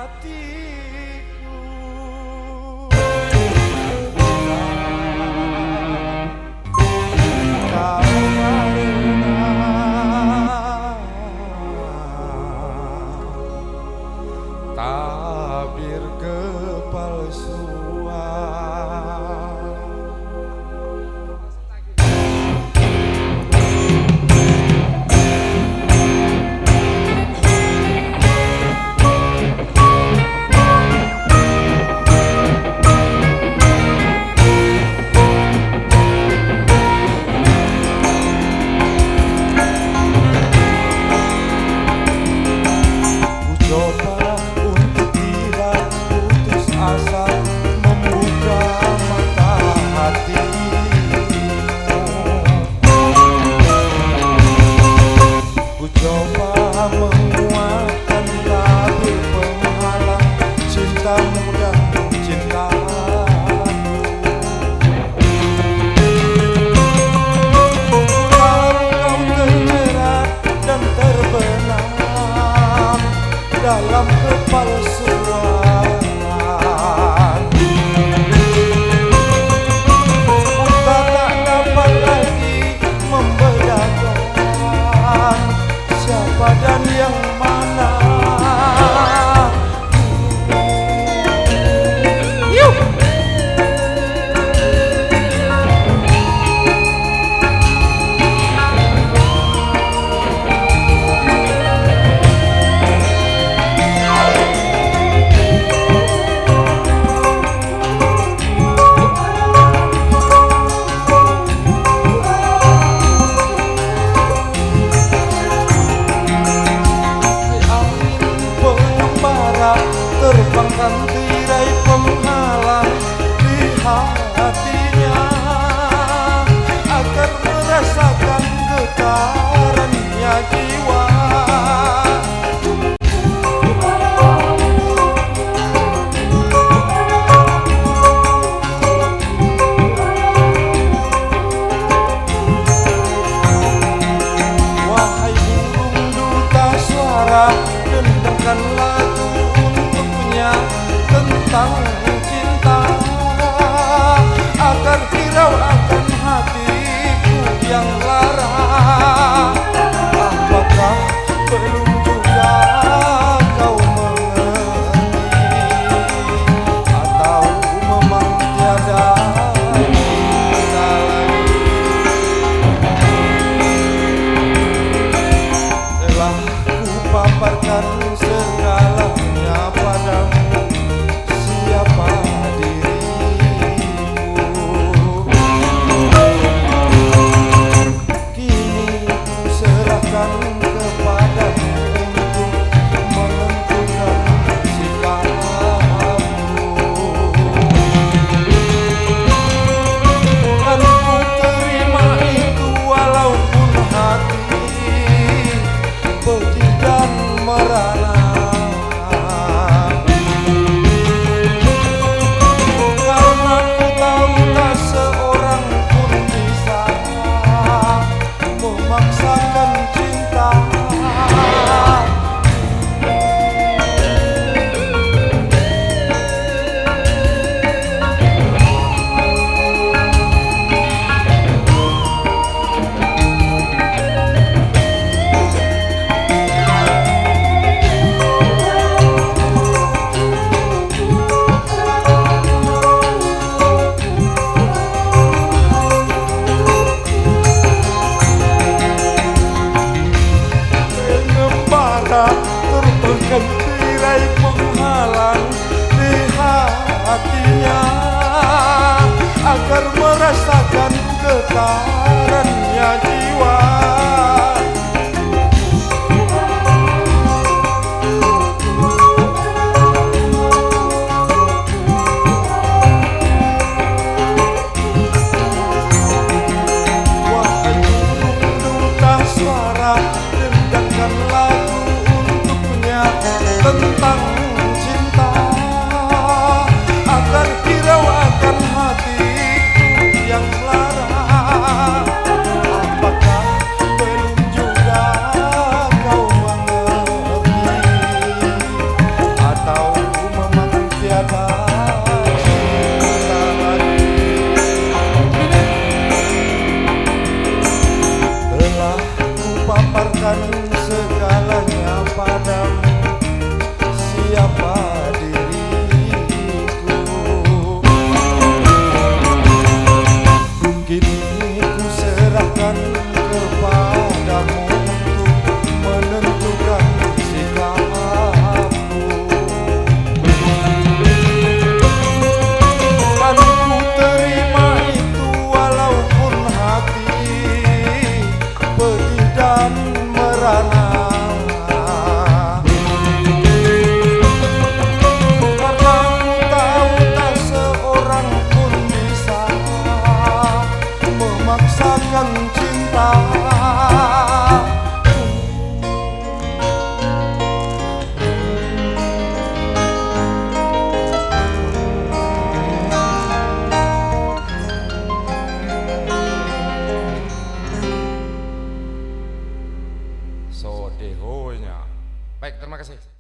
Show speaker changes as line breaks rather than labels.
tabir kepalsuan. Coba untuk tidak putus asa, membuka mata hatimu. Ku coba menguatkan tabir penghalang cintamu dan cintaku. Kalau kau terjerat dan terbenam dalam kepalsuan, kita tak dapat lagi membedakan siapa dan yang mana. Terbangkan tirai penghalang di hatinya agar merasakan getarannya jiwa. Wahai burung duta suara, dendangkan lagu tentang cinta agar hirau akan hatiku yang lara. Apakah belum juga kau mengerti, atau memang tiada cinta lagi? Telah ku paparkan segalanya padamu, siapa diriku. Kini ku serahkan kepadamu untuk menentukan sikapmu. Dan ku terima itu walaupun hati pedih dan merana. Memaksakan cinta, terbangkan tirai penghalang di hatinya agar merasakan getarannya jiwa. Wahai burung duta suara, dendangkan lagu tentang cinta agar hirau akan hatiku yang lara. Apakah belum juga kau mengerti, atau Sodehonya. Baik, terima kasih.